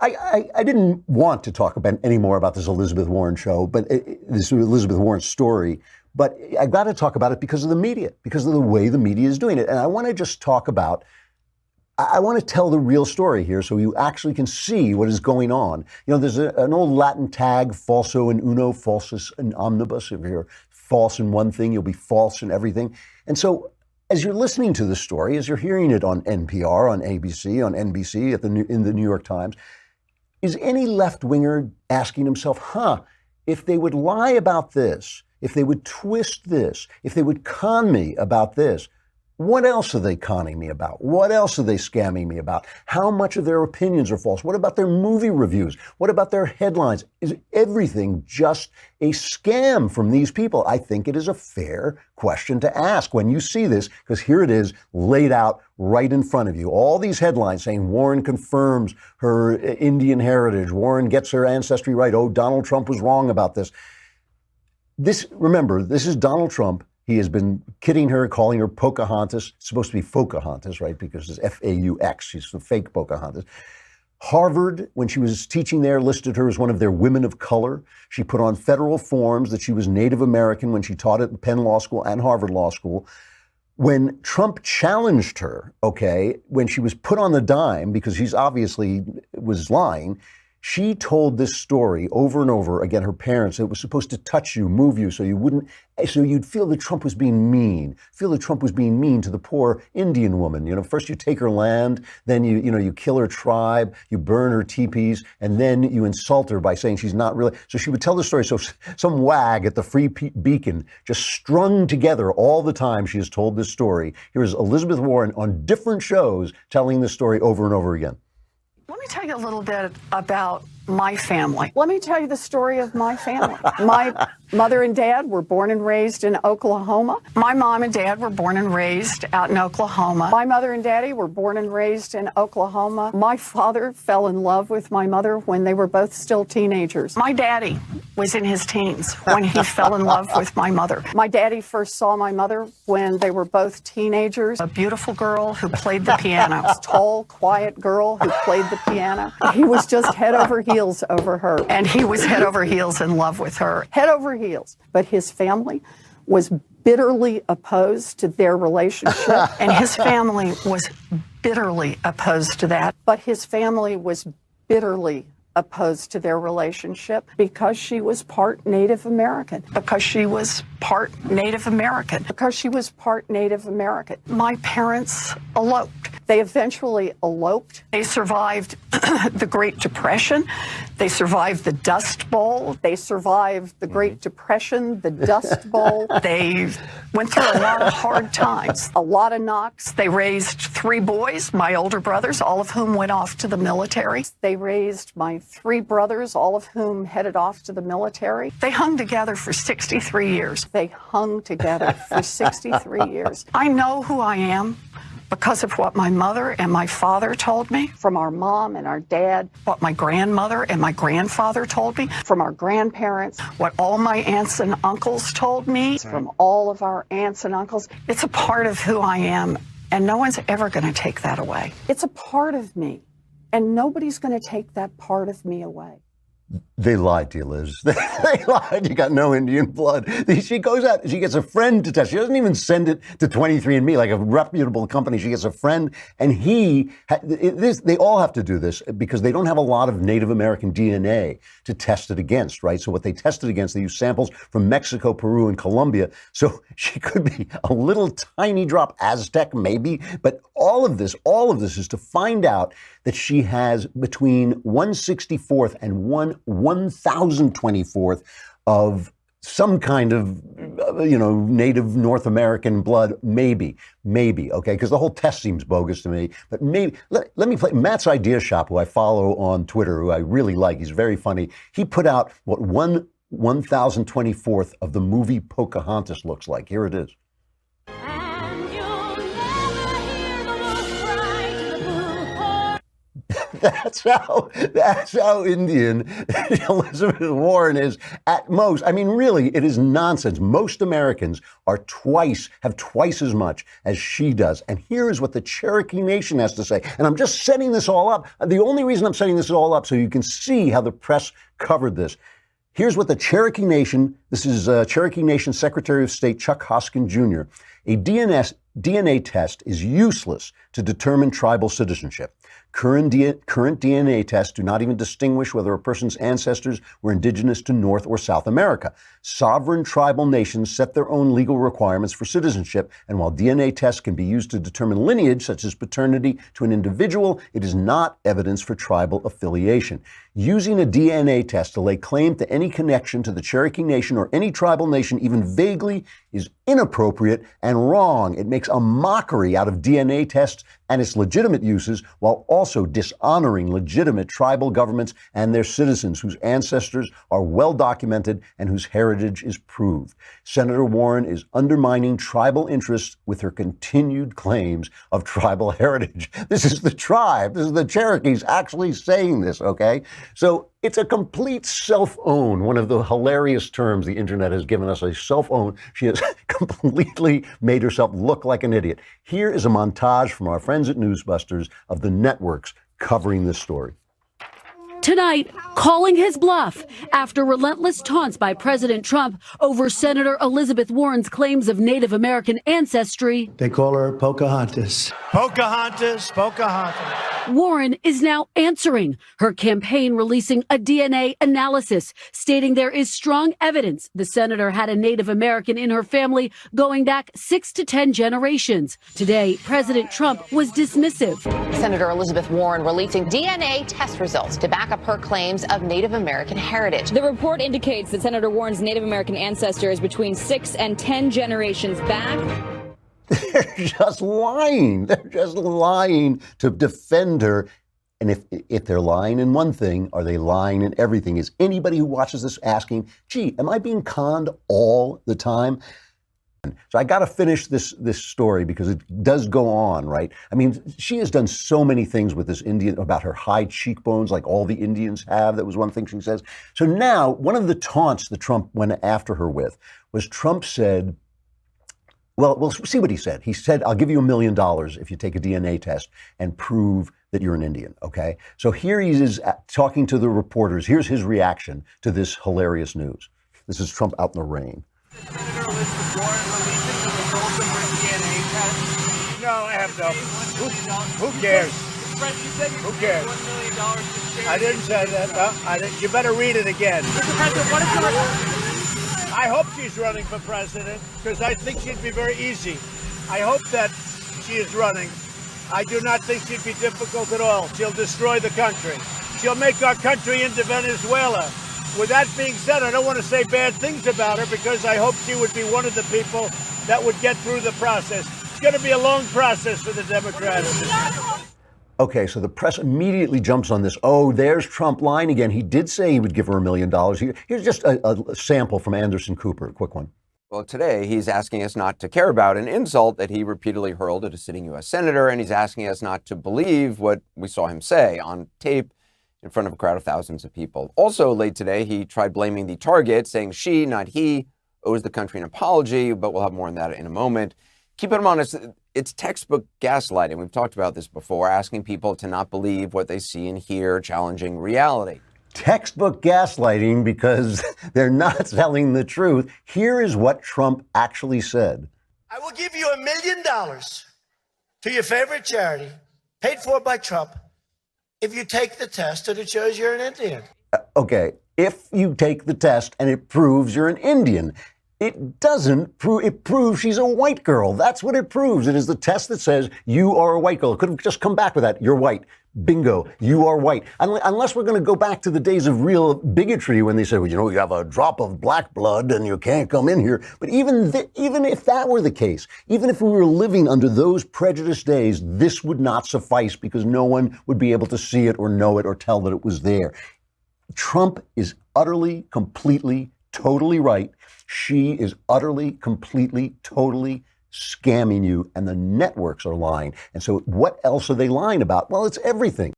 I didn't want to talk about any more about this Elizabeth Warren show, but this Elizabeth Warren story. But I got to talk about it because of the media, because of the way the media is doing it. And I want to just talk about, I want to tell the real story here so you actually can see what is going on. You know, there's an old Latin tag, falso in uno, falsus in omnibus. If you're false in one thing, you'll be false in everything. And so as you're listening to the story, as you're hearing it on NPR, on ABC, on NBC, in the New York Times, is any left-winger asking himself, if they would lie about this, if they would twist this, if they would con me about this, what else are they conning me about? What else are they scamming me about? How much of their opinions are false? What about their movie reviews? What about their headlines? Is everything just a scam from these people? I think it is a fair question to ask when you see this, because here it is laid out right in front of you. All these headlines saying Warren confirms her Indian heritage. Warren gets her ancestry right. Oh, Donald Trump was wrong about this. Remember, this is Donald Trump. He has been kidding her, calling her Pocahontas. It's supposed to be Focahontas, right? Because it's F-A-U-X. She's the fake Pocahontas. Harvard, when she was teaching there, listed her as one of their women of color. She put on federal forms that she was Native American when she taught at Penn Law School and Harvard Law School. When Trump challenged her, when she was put on the dime, because she's obviously was lying, she told this story over and over again. Her parents, it was supposed to touch you, move you, so you'd feel that Trump was being mean, to the poor Indian woman. You know, first you take her land, then you kill her tribe, you burn her teepees, and then you insult her by saying she's not really. So she would tell the story. So some wag at the Free Beacon just strung together all the time she has told this story. Here is Elizabeth Warren on different shows telling this story over and over again. Let me tell you a little bit about my family. Let me tell you the story of my family. My mother and dad were born and raised in Oklahoma. My mom and dad were born and raised out in Oklahoma. My mother and daddy were born and raised in Oklahoma. My father fell in love with my mother when they were both still teenagers. My daddy was in his teens when he fell in love with my mother. My daddy first saw my mother when they were both teenagers. A beautiful girl who played the piano. A tall, quiet girl who played the piano. He was just head over heels over her. And he was head over heels in love with her. Head over heels. But his family was bitterly opposed to their relationship. And his family was bitterly opposed to that. But his family was bitterly opposed to their relationship because she was part Native American. Because she was part Native American. Because she was part Native American. My parents eloped. They eventually eloped. They survived the Great Depression. They survived the Dust Bowl. They survived the Great Depression, the Dust Bowl. They went through a lot of hard times, a lot of knocks. They raised 3 boys, my older brothers, all of whom went off to the military. They raised my 3 brothers, all of whom headed off to the military. They hung together for 63 years. They hung together for 63 years. I know who I am because of what my mother and my father told me, from our mom and our dad, what my grandmother and my grandfather told me, from our grandparents, what all my aunts and uncles told me, from all of our aunts and uncles. It's a part of who I am, and no one's ever going to take that away. It's a part of me, and nobody's going to take that part of me away. They lied to you, Liz. They lied. You got no Indian blood. She goes out, she gets a friend to test. She doesn't even send it to 23andMe, like a reputable company. She gets a friend, and they all have to do this because they don't have a lot of Native American DNA to test it against, right? So what they tested against, they use samples from Mexico, Peru, and Colombia. So she could be a little tiny drop Aztec, maybe. But all of this is to find out that she has between 1/64 and 1/1024th of some kind of, Native North American blood, maybe, okay? Because the whole test seems bogus to me. But maybe, let me play Matt's Idea Shop, who I follow on Twitter, who I really like. He's very funny. He put out what 1/1024th of the movie Pocahontas looks like. Here it is. That's how Indian Elizabeth Warren is at most. I mean, really, it is nonsense. Most Americans have twice as much as she does. And here is what the Cherokee Nation has to say. And I'm just setting this all up. The only reason I'm setting this all up so you can see how the press covered this. Here's what the Cherokee Nation, this is Cherokee Nation Secretary of State Chuck Hoskin Jr. A DNA test is useless to determine tribal citizenship. Current DNA tests do not even distinguish whether a person's ancestors were indigenous to North or South America. Sovereign tribal nations set their own legal requirements for citizenship, and while DNA tests can be used to determine lineage, such as paternity to an individual, it is not evidence for tribal affiliation. Using a DNA test to lay claim to any connection to the Cherokee Nation or any tribal nation, even vaguely, is inappropriate and wrong. It makes a mockery out of DNA tests and its legitimate uses, while also dishonoring legitimate tribal governments and their citizens whose ancestors are well documented and whose heritage is proved. Senator Warren is undermining tribal interests with her continued claims of tribal heritage. This is the tribe. This is the Cherokees actually saying this, okay? So it's a complete self-own, one of the hilarious terms the internet has given us, a self-own. She has completely made herself look like an idiot. Here is a montage from our friends at Newsbusters of the networks covering this story. Tonight, calling his bluff after relentless taunts by President Trump over Senator Elizabeth Warren's claims of Native American ancestry. They call her Pocahontas. Pocahontas, Pocahontas. Warren is now answering, her campaign releasing a DNA analysis stating there is strong evidence the senator had a Native American in her family going back 6 to 10 generations. Today, President Trump was dismissive. Senator Elizabeth Warren releasing DNA test results to back up her claims of Native American heritage. The report indicates that Senator Warren's Native American ancestor is between 6 and 10 generations back. They're just lying. They're just lying to defend her. And if they're lying in one thing, are they lying in everything? Is anybody who watches this asking, gee, am I being conned all the time? So I got to finish this story because it does go on, right? I mean, she has done so many things with this Indian about her high cheekbones, like all the Indians have. That was one thing she says. So now, one of the taunts that Trump went after her with was Trump said, well, we'll see what he said. He said, I'll give you $1 million if you take a DNA test and prove that you're an Indian, okay? So here he is talking to the reporters. Here's his reaction to this hilarious news. This is Trump out in the rain. Senator Elizabeth Warren releasing the results of her DNA test. No, I have no. Who cares? Who cares? $1 million. I didn't say that. No, I didn't. You better read it again. Mr. President, what is the I hope she's running for president because I think she'd be very easy. I hope that she is running. I do not think she'd be difficult at all. She'll destroy the country. She'll make our country into Venezuela. With that being said, I don't want to say bad things about her because I hope she would be one of the people that would get through the process. It's going to be a long process for the Democrats. Okay, so the press immediately jumps on this. Oh, there's Trump lying again. He did say he would give her $1 million. Here's just a sample from Anderson Cooper, a quick one. Well, today he's asking us not to care about an insult that he repeatedly hurled at a sitting U.S. senator, and he's asking us not to believe what we saw him say on tape in front of a crowd of thousands of people. Also late today, he tried blaming the target, saying she, not he, owes the country an apology, but we'll have more on that in a moment. Keeping him honest, it's textbook gaslighting. We've talked about this before, asking people to not believe what they see and hear, challenging reality. Textbook gaslighting because they're not telling the truth. Here is what Trump actually said. I will give you $1 million to your favorite charity, paid for by Trump, if you take the test and it shows you're an Indian. Okay, if you take the test and it proves you're an Indian. It doesn't prove, it proves she's a white girl. That's what it proves. It is the test that says you are a white girl. It could have just come back with that. You're white. Bingo. You are white. Unless we're going to go back to the days of real bigotry when they said, well, you have a drop of black blood and you can't come in here. But even if that were the case, even if we were living under those prejudiced days, this would not suffice because no one would be able to see it or know it or tell that it was there. Trump is utterly, completely, totally right. She is utterly, completely, totally scamming you, and the networks are lying. And so what else are they lying about? Well, it's everything.